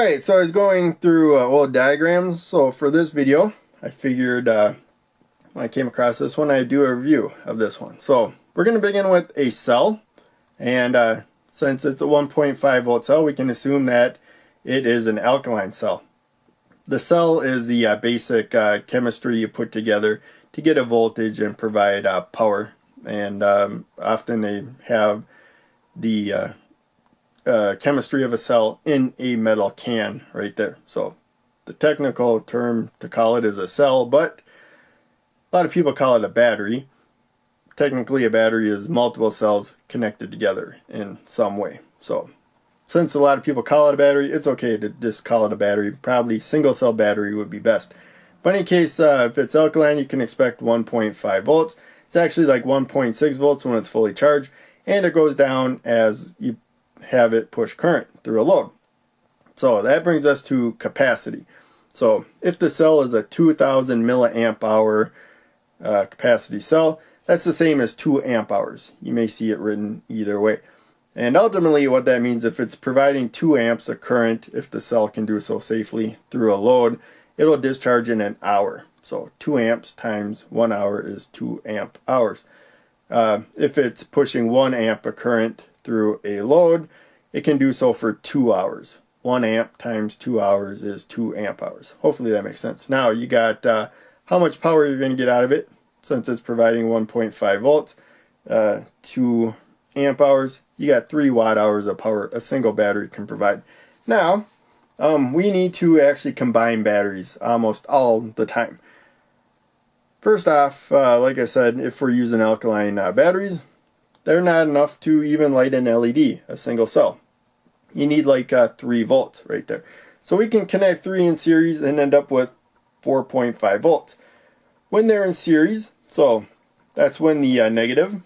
Alright, so I was going through old diagrams. So for this video, I figured when I came across this one, I'd do a review of this one. So we're going to begin with a cell. And since it's a 1.5 volt cell, we can assume that it is an alkaline cell. The cell is the basic chemistry you put together to get a voltage and provide power. And often they have the chemistry of a cell in a metal can right there. So the technical term to call it is a cell, but a lot of people call it a battery. Technically a battery is multiple cells connected together in some way. So since a lot of people call it a battery, it's okay to just call it a battery. Probably single cell battery would be best. But in any case, if it's alkaline, you can expect 1.5 volts. It's actually like 1.6 volts when it's fully charged, and it goes down as you have it push current through a load. So that brings us to capacity. So if the cell is a 2000 milliamp hour capacity cell, that's the same as 2 amp hours. You may see it written either way. And ultimately what that means, if it's providing 2 amps of current, if the cell can do so safely through a load, it'll discharge in an hour. So 2 amps times 1 hour is 2 amp hours. If it's pushing 1 amp of current through a load, it can do so for 2 hours. 1 amp times 2 hours is 2 amp hours. Hopefully that makes sense. Now you got how much power you're going to get out of it. Since it's providing 1.5 volts, 2 amp hours, you got 3 watt hours of power a single battery can provide. Now, we need to actually combine batteries almost all the time. First off, like I said, if we're using alkaline batteries, they're not enough to even light an LED, a single cell. You need like 3 volts right there. So we can connect 3 in series and end up with 4.5 volts. When they're in series, so that's when the negative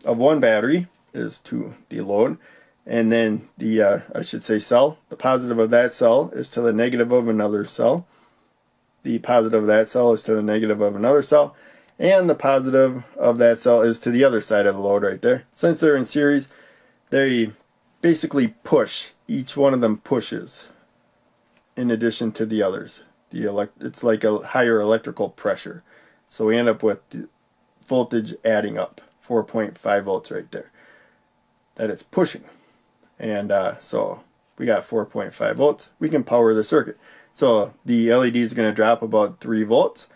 of one battery is to the load, and then the, I should say cell, the positive of that cell is to the negative of another cell. The positive of that cell is to the negative of another cell, and the positive of that cell is to the other side of the load right there. Since they're in series, they basically push. Each one of them pushes in addition to the others. It's like a higher electrical pressure. So we end up with the voltage adding up, 4.5 volts right there. That it's pushing. And so we got 4.5 volts. We can power the circuit. So the LED is going to drop about 3 volts.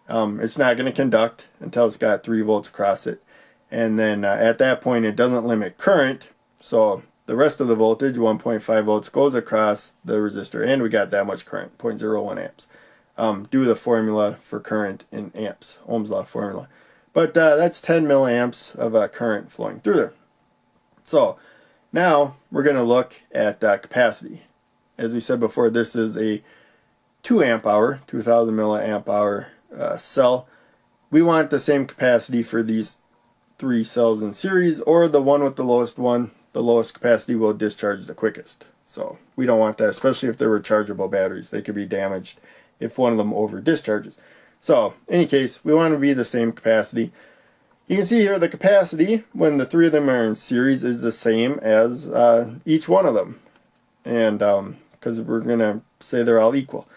It's not going to conduct until it's got 3 volts across it. And then at that point it doesn't limit current. So the rest of the voltage, 1.5 volts, goes across the resistor. And we got that much current, 0.01 amps. Do the formula for current in amps, Ohm's law formula. But that's 10 milliamps of current flowing through there. So now we're going to look at capacity. As we said before, this is a 2 amp hour, 2000 milliamp hour cell. We want the same capacity for these 3 cells in series, or the one with the lowest capacity will discharge the quickest. So we don't want that, especially if they're rechargeable batteries. They could be damaged if one of them over discharges. So in any case, we want to be the same capacity. You can see here the capacity when the 3 of them are in series is the same as each one of them. And because we're going to say they're all equal.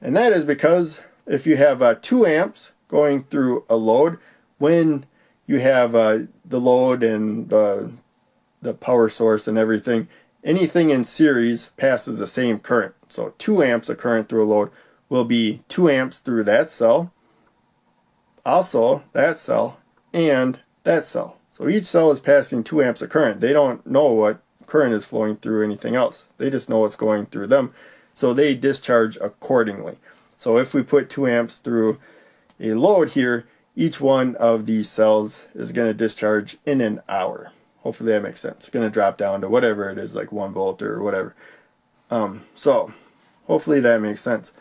And that is because if you have 2 amps going through a load, when you have the load and the power source and everything, anything in series passes the same current. So 2 amps of current through a load will be 2 amps through that cell, also that cell, and that cell. So each cell is passing 2 amps of current. They don't know what current is flowing through anything else. They just know what's going through them. So they discharge accordingly. So if we put 2 amps through a load here, each one of these cells is going to discharge in an hour. Hopefully that makes sense. It's going to drop down to whatever it is, like 1 volt or whatever. So hopefully that makes sense.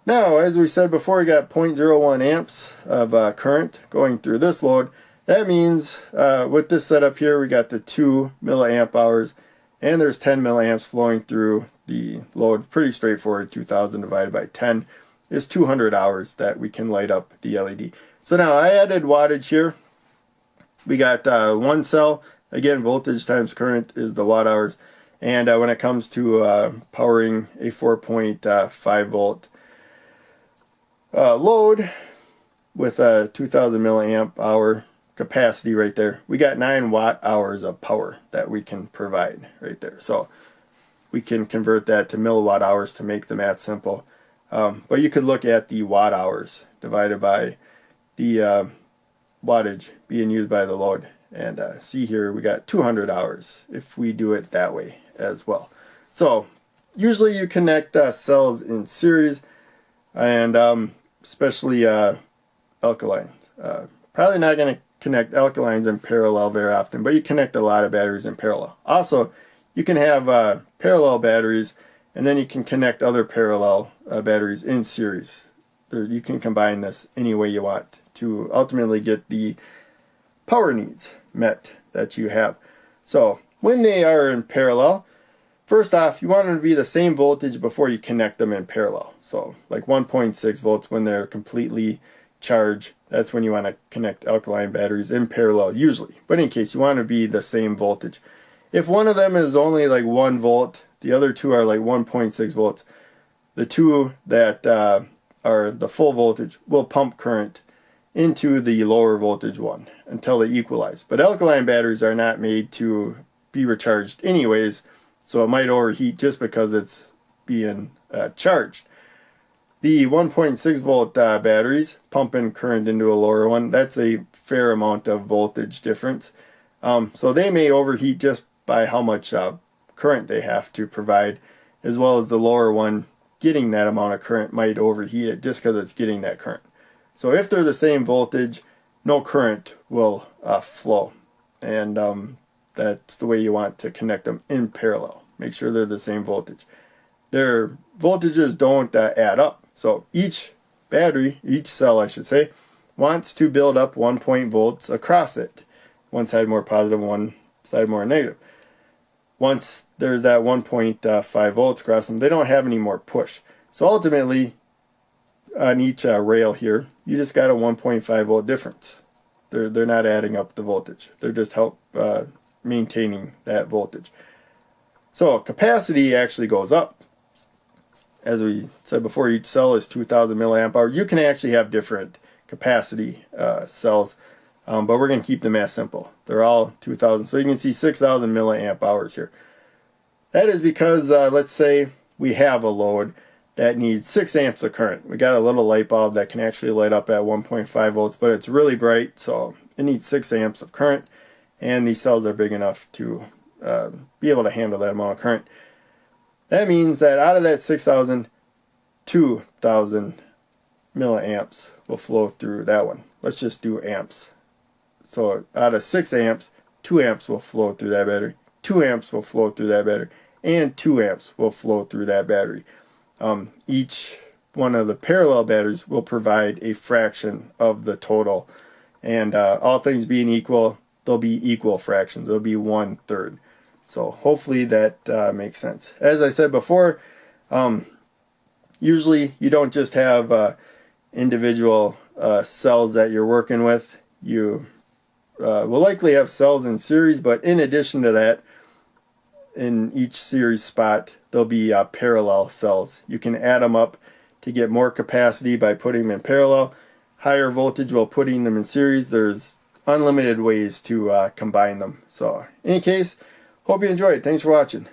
Now, as we said before, we got 0.01 amps of current going through this load. That means with this setup here, we got the 2 milliamp hours, and there's 10 milliamps flowing through the load. Pretty straightforward. 2000 divided by 10 is 200 hours that we can light up the LED. So now I added wattage here. We got one cell. Again, voltage times current is the watt hours. And when it comes to powering a 4.5 volt load with a 2000 milliamp hour capacity right there, we got 9 watt hours of power that we can provide right there. So we can convert that to milliwatt hours to make the math simple. But you could look at the watt hours divided by the wattage being used by the load, and see here we got 200 hours if we do it that way as well. So usually you connect cells in series, and especially alkalines. Probably not going to connect alkalines in parallel very often, but you connect a lot of batteries in parallel. Also, you can have parallel batteries, and then you can connect other parallel batteries in series. You can combine this any way you want to ultimately get the power needs met that you have. So when they are in parallel, first off, you want them to be the same voltage before you connect them in parallel. So like 1.6 volts when they're completely charged, that's when you want to connect alkaline batteries in parallel usually. But in case, you want to be the same voltage. If one of them is only like 1 volt, the other two are like 1.6 volts, the two that are the full voltage will pump current into the lower voltage one until they equalize. But alkaline batteries are not made to be recharged anyways, so it might overheat just because it's being charged. The 1.6 volt batteries pumping current into a lower one, that's a fair amount of voltage difference. So they may overheat just by how much current they have to provide, as well as the lower one getting that amount of current might overheat it just because it's getting that current. So if they're the same voltage, no current will flow, and that's the way you want to connect them in parallel. Make sure they're the same voltage. Their voltages don't add up. So each battery, each cell I should say, wants to build up 1 volts across it. One side more positive, one side more negative. Once there's that 1.5 volts across them, they don't have any more push. So ultimately, on each rail here, you just got a 1.5 volt difference. They're not adding up the voltage. They're just maintaining that voltage. So capacity actually goes up. As we said before, each cell is 2000 milliamp hour. You can actually have different capacity cells, but we're going to keep them as simple. They're all 2000. So you can see 6000 milliamp hours here. That is because, let's say we have a load that needs 6 amps of current. We got a little light bulb that can actually light up at 1.5 volts, but it's really bright, so it needs 6 amps of current, and these cells are big enough to be able to handle that amount of current. That means that out of that 6,000, 2,000 milliamps will flow through that one. Let's just do amps. So out of 6 amps, 2 amps will flow through that battery, 2 amps will flow through that battery, and 2 amps will flow through that battery. Each one of the parallel batteries will provide a fraction of the total, and all things being equal, they'll be equal fractions. They'll be 1/3. So hopefully that makes sense. As I said before, usually you don't just have individual cells that you're working with. You will likely have cells in series, but in addition to that, in each series spot, there'll be parallel cells. You can add them up to get more capacity by putting them in parallel. Higher voltage while putting them in series. There's unlimited ways to combine them. So in any case, hope you enjoyed. Thanks for watching.